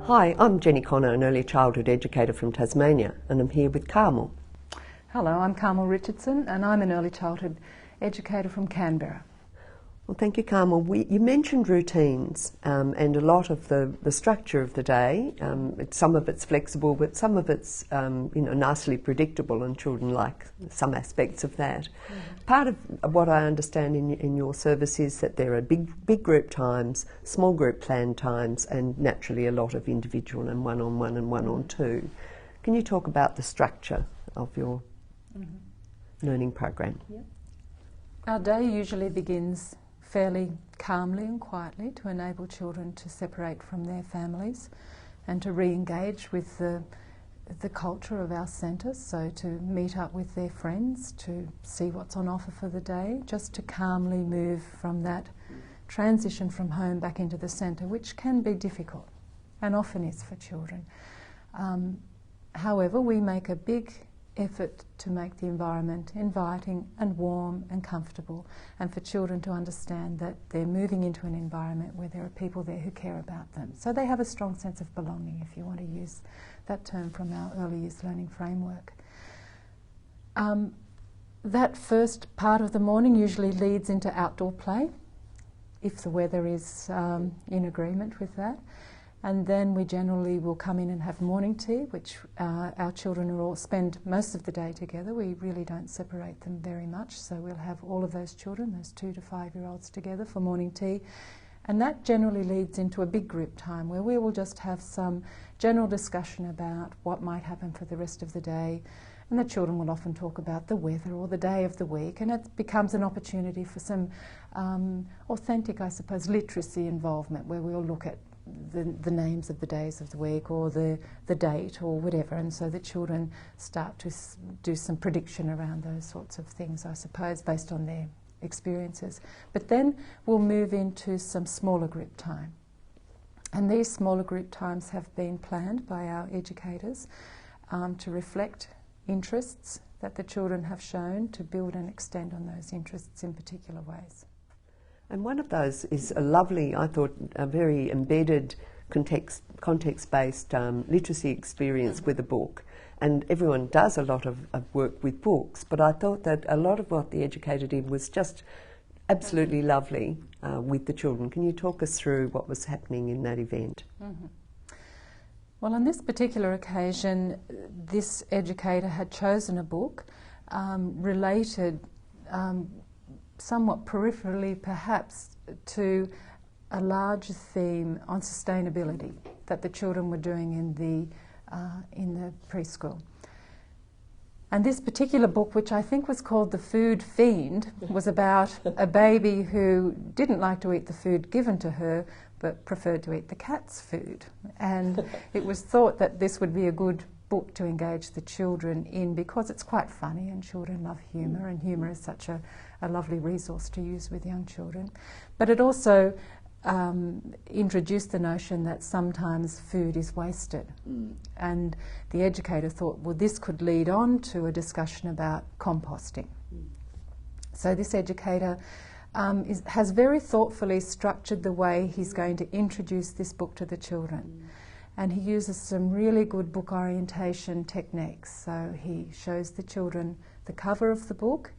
Hi, I'm Jenny Connor, an early childhood educator from Tasmania, and I'm here with Carmel. Hello, I'm Carmel Richardson and I'm an early childhood educator from Canberra. Well, thank you, Carmel. You mentioned routines and a lot of the structure of the day. Some of it's flexible, but some of it's nicely predictable, and children like some aspects of that. Mm-hmm. Part of what I understand in your service is that there are big group times, small group planned times, and naturally a lot of individual and one-on-one and one-on-two. Can you talk about the structure of your learning program? Yep. Our day usually begins fairly calmly and quietly to enable children to separate from their families and to re-engage with the culture of our centre, so to meet up with their friends, to see what's on offer for the day, just to calmly move from that transition from home back into the centre, which can be difficult and often is for children. However, we make a big effort to make the environment inviting and warm and comfortable, and for children to understand that they're moving into an environment where there are people there who care about them. So they have a strong sense of belonging, if you want to use that term from our early years learning framework. That first part of the morning usually leads into outdoor play, if the weather is in agreement with that. And then we generally will come in and have morning tea, which our children will all spend most of the day together. We really don't separate them very much, so we'll have all of those children, those 2 to 5-year-olds, together for morning tea. And that generally leads into a big group time where we will just have some general discussion about what might happen for the rest of the day. And the children will often talk about the weather or the day of the week, and it becomes an opportunity for some authentic, I suppose, literacy involvement, where we'll look at the names of the days of the week or the date or whatever, and so the children start to do some prediction around those sorts of things, I suppose, based on their experiences. But then we'll move into some smaller group time, and these smaller group times have been planned by our educators to reflect interests that the children have shown, to build and extend on those interests in particular ways. And one of those is a lovely, I thought, a very embedded context-based literacy experience with a book. And everyone does a lot of work with books, but I thought that a lot of what the educator did was just absolutely lovely with the children. Can you talk us through what was happening in that event? Mm-hmm. Well, on this particular occasion, this educator had chosen a book related somewhat peripherally perhaps to a larger theme on sustainability that the children were doing in the preschool. And this particular book, which I think was called The Food Fiend, was about a baby who didn't like to eat the food given to her but preferred to eat the cat's food. And it was thought that this would be a good book to engage the children in, because it's quite funny and children love humour, and humour is such a lovely resource to use with young children. But it also introduced the notion that sometimes food is wasted. And the educator thought, well, this could lead on to a discussion about composting. So this educator has very thoughtfully structured the way he's going to introduce this book to the children. And he uses some really good book orientation techniques. So he shows the children the cover of the book,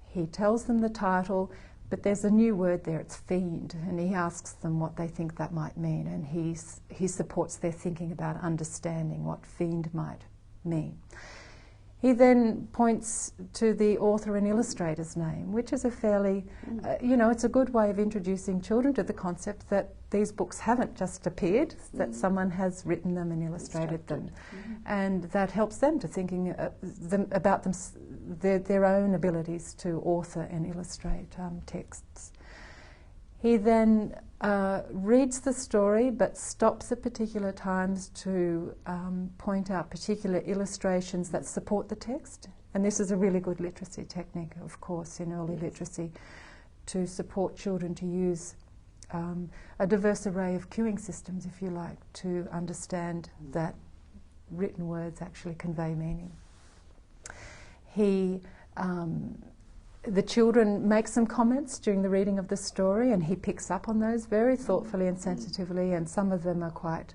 he tells them the title, but there's a new word there, it's fiend, and he asks them what they think that might mean, and he supports their thinking about understanding what fiend might mean. He then points to the author and illustrator's name, which is a fairly, it's a good way of introducing children to the concept that these books haven't just appeared, that someone has written them and illustrated them. And that helps them to thinking about their own abilities to author and illustrate texts. He then reads the story but stops at particular times to point out particular illustrations that support the text. And this is a really good literacy technique, of course, in early literacy, to support children to use a diverse array of cueing systems, if you like, to understand that written words actually convey meaning. The children make some comments during the reading of the story, and he picks up on those very thoughtfully and sensitively, and some of them are quite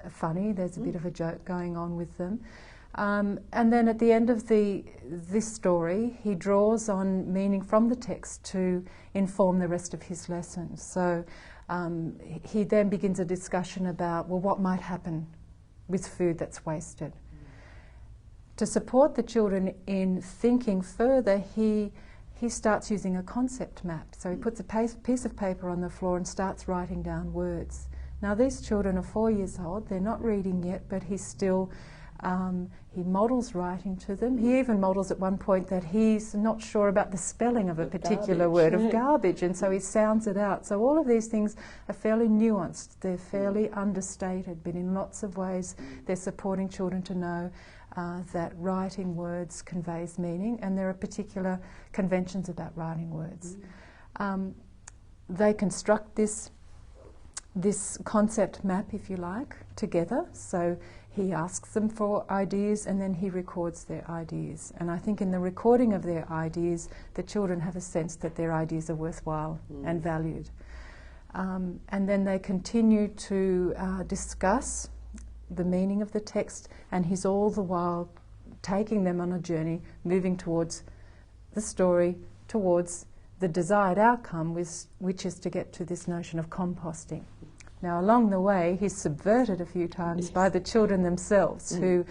funny. There's a bit of a joke going on with them. And then at the end of this story, he draws on meaning from the text to inform the rest of his lessons. So he then begins a discussion about, well, what might happen with food that's wasted. To support the children in thinking further, he starts using a concept map. So he puts a piece of paper on the floor and starts writing down words. Now these children are 4 years old, they're not reading yet, but he's still, he models writing to them. He even models at one point that he's not sure about the spelling of a particular word, of garbage, and so he sounds it out. So all of these things are fairly nuanced, they're fairly understated, but in lots of ways they're supporting children to know that writing words conveys meaning, and there are particular conventions about writing words. They construct this concept map, if you like, together. So he asks them for ideas and then he records their ideas. And I think in the recording of their ideas, the children have a sense that their ideas are worthwhile and valued. And then they continue to discuss the meaning of the text, and he's all the while taking them on a journey, moving towards the story, towards the desired outcome, which is to get to this notion of composting. Now along the way he's subverted a few times by the children themselves, who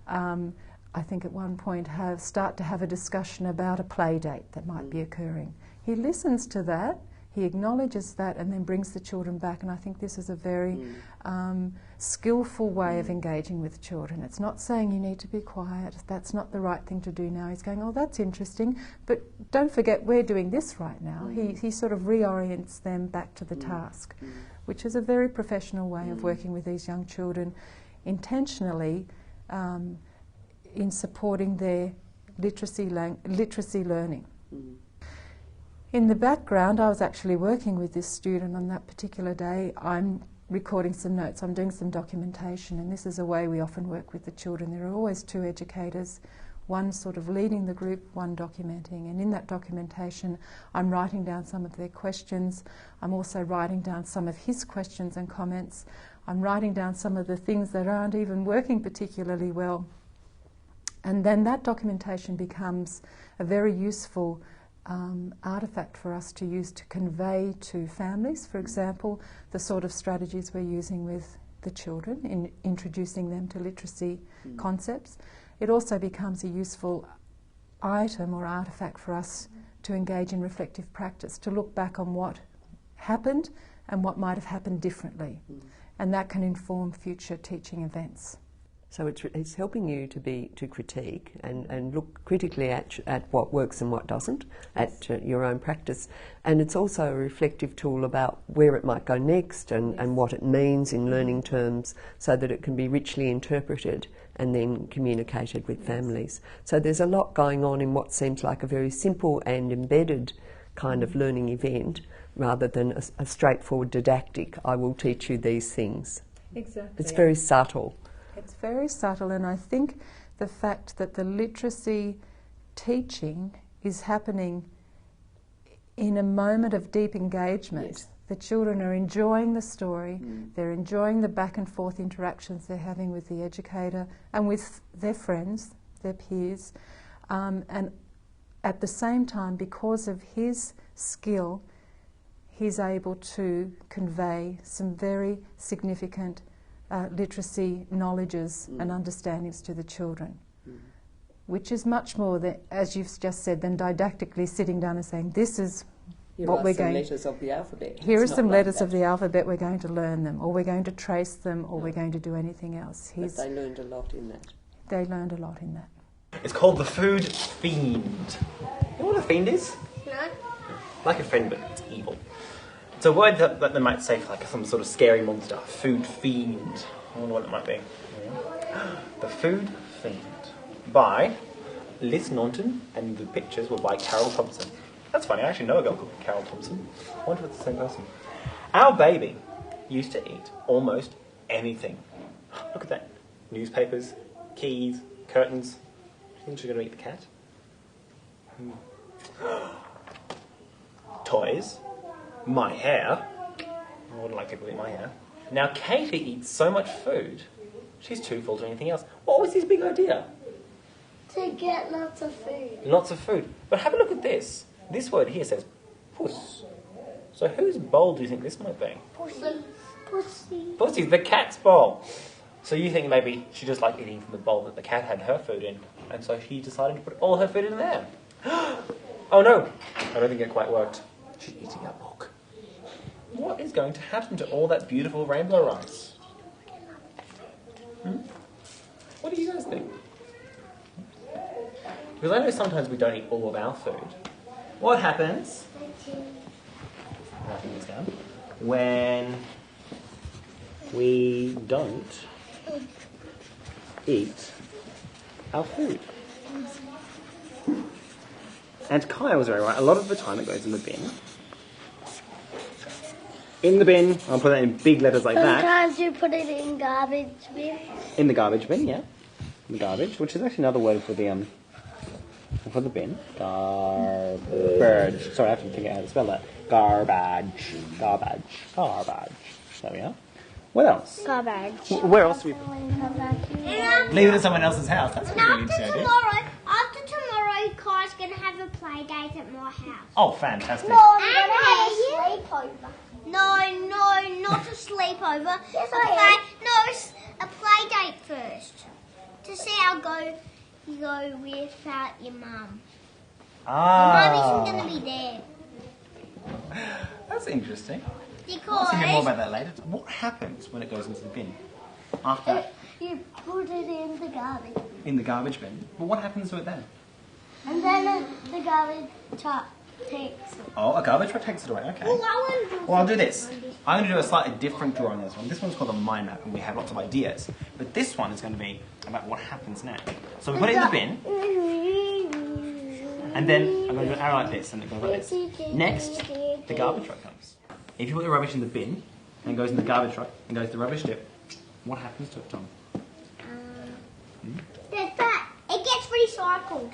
I think at one point start to have a discussion about a play date that might be occurring. He listens to that, he acknowledges that, and then brings the children back, and I think this is a very skillful way of engaging with children. It's not saying you need to be quiet, that's not the right thing to do now. He's going, oh, that's interesting, but don't forget we're doing this right now. He sort of reorients them back to the task, which is a very professional way of working with these young children, intentionally in supporting their literacy learning. In the background, I was actually working with this student on that particular day. I'm recording some notes, I'm doing some documentation, and this is a way we often work with the children. There are always two educators, one sort of leading the group, one documenting, and in that documentation I'm writing down some of their questions. I'm also writing down some of his questions and comments. I'm writing down some of the things that aren't even working particularly well. And then that documentation becomes a very useful artefact for us to use to convey to families, for example, the sort of strategies we're using with the children in introducing them to literacy concepts. It also becomes a useful item or artefact for us to engage in reflective practice, to look back on what happened and what might have happened differently. And that can inform future teaching events. So it's helping you to critique and look critically at what works and what doesn't, at your own practice. And it's also a reflective tool about where it might go next and what it means in learning terms, so that it can be richly interpreted and then communicated with families. So there's a lot going on in what seems like a very simple and embedded kind of learning event, rather than a straightforward didactic, I will teach you these things. Exactly. It's very subtle. It's very subtle, and I think the fact that the literacy teaching is happening in a moment of deep engagement. Yes. The children are enjoying the story, they're enjoying the back and forth interactions they're having with the educator and with their friends, their peers, and at the same time, because of his skill, he's able to convey some very significant literacy knowledges and understandings to the children, which is much more, than, as you've just said, than didactically sitting down and saying, this is what we're going to... letters of the alphabet. Here are some letters of the alphabet, we're going to learn them, or we're going to trace them, or we're going to do anything else. But they learned a lot in that. They learned a lot in that. It's called the Food Fiend. You know what a fiend is? No. Like a friend, but it's evil. It's a word that they might say for like some sort of scary monster. Food Fiend. I wonder what it might be. The Food Fiend. By Liz Naunton, and the pictures were by Carol Thompson. That's funny, I actually know a girl called Carol Thompson. I wonder if it's the same person. Our baby used to eat almost anything. Look at that. Newspapers, keys, curtains. Do you think she's going to eat the cat? Toys. My hair. I wouldn't like people to eat my hair. Now, Katie eats so much food, she's too full to do anything else. What was his big idea? To get lots of food. Lots of food. But have a look at this. This word here says puss. So whose bowl do you think this might be? Pussy. Pussy. Pussy's the cat's bowl. So you think maybe she just liked eating from the bowl that the cat had her food in, and so she decided to put all her food in there. Oh no, I don't think it quite worked. She's eating a book. What is going to happen to all that beautiful rainbow rice? What do you guys think? Because I know sometimes we don't eat all of our food. What happens? Writing this down. When we don't eat our food. And Kaya was very right. A lot of the time it goes in the bin. In the bin. I'll put that in big letters like that. Sometimes you put it in garbage bin. In the garbage bin, yeah. In the garbage, which is actually another word for the bin. Garbage. Sorry, I have to figure out how to spell that. Garbage. Garbage. Garbage. There we are. What else? Garbage. Where else do we put it? Leave it at someone else's house. That's a really interesting idea. After tomorrow, Kai's going to have a play date at my house. Oh, fantastic. No, I'm going to have a sleepover. No, not a sleepover. Yes, I am. No, a play date first. To see how you go without your mum. Your mum isn't going to be there. That's interesting. Because I'll hear more about that later. What happens when it goes into the bin? After You put it in the garbage. in the garbage bin. Well, what happens to it then? And then the garbage truck takes it. Oh, a garbage truck takes it away. Okay. Well, I'll do this. I'm going to do a slightly different drawing on this one. This one's called a mind map, and we have lots of ideas. But this one is going to be about what happens next. So we put it in the bin, and then I'm going to do an arrow like this, and it goes like this. Next, the garbage truck comes. If you put the rubbish in the bin, and it goes in the garbage truck, and goes to the rubbish tip, what happens to it, Tom? there's that. It gets recycled.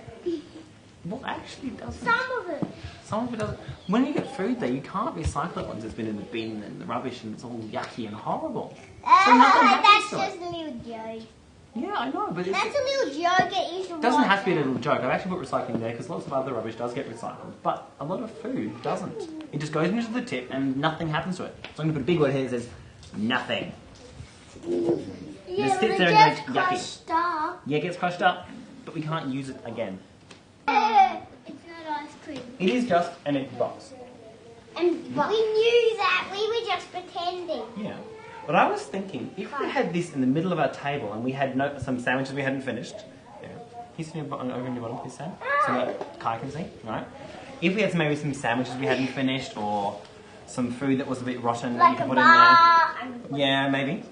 Well, actually it doesn't. Some of it. Some of it doesn't. When you get food there, you can't recycle it once it's been in the bin and the rubbish and it's all yucky and horrible. So nothing happens That's to just it. a little joke. Yeah, I know, but That's a little joke. it doesn't have to be a little joke. I've actually put recycling there because lots of other rubbish does get recycled, but a lot of food doesn't. It just goes into the tip and nothing happens to it. So I'm going to put a big word here that says nothing. Yeah, Just but sits it there and gets goes, yucky. crushed up. Yeah, it gets crushed up, but we can't use it again. It's not ice cream. It is just an empty box. And we knew that. We were just pretending. Yeah. But I was thinking, if we had this in the middle of our table and we had some sandwiches we hadn't finished, yeah. Can you see over in your bottom, please, Sam? So that Kai can see, right? If we had maybe some sandwiches we hadn't finished or some food that was a bit rotten that you could put in there. Yeah, maybe.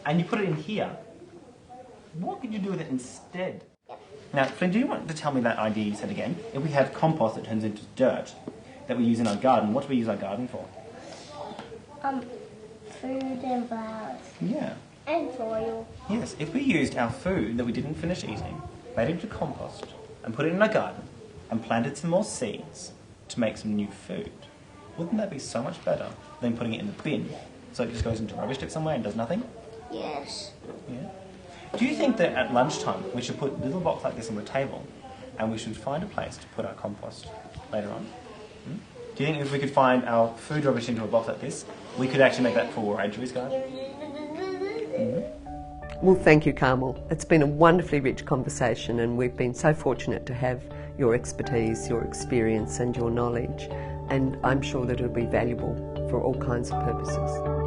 And you put it in here. What could you do with it instead? Now, Flynn, do you want to tell me that idea you said again? If we had compost that turns into dirt that we use in our garden, what do we use our garden for? Food and flowers. Yeah. And soil. Yes, if we used our food that we didn't finish eating, made it into compost, and put it in our garden, and planted some more seeds to make some new food, wouldn't that be so much better than putting it in the bin, so it just goes into a rubbish tip somewhere and does nothing? Yes. Yeah. Do you think that at lunchtime we should put a little box like this on the table, and we should find a place to put our compost later on? Do you think if we could find our food rubbish into a box like this, we could actually make that for Adria's garden? Well, thank you, Carmel. It's been a wonderfully rich conversation, and we've been so fortunate to have your expertise, your experience and your knowledge, and I'm sure that it'll be valuable for all kinds of purposes.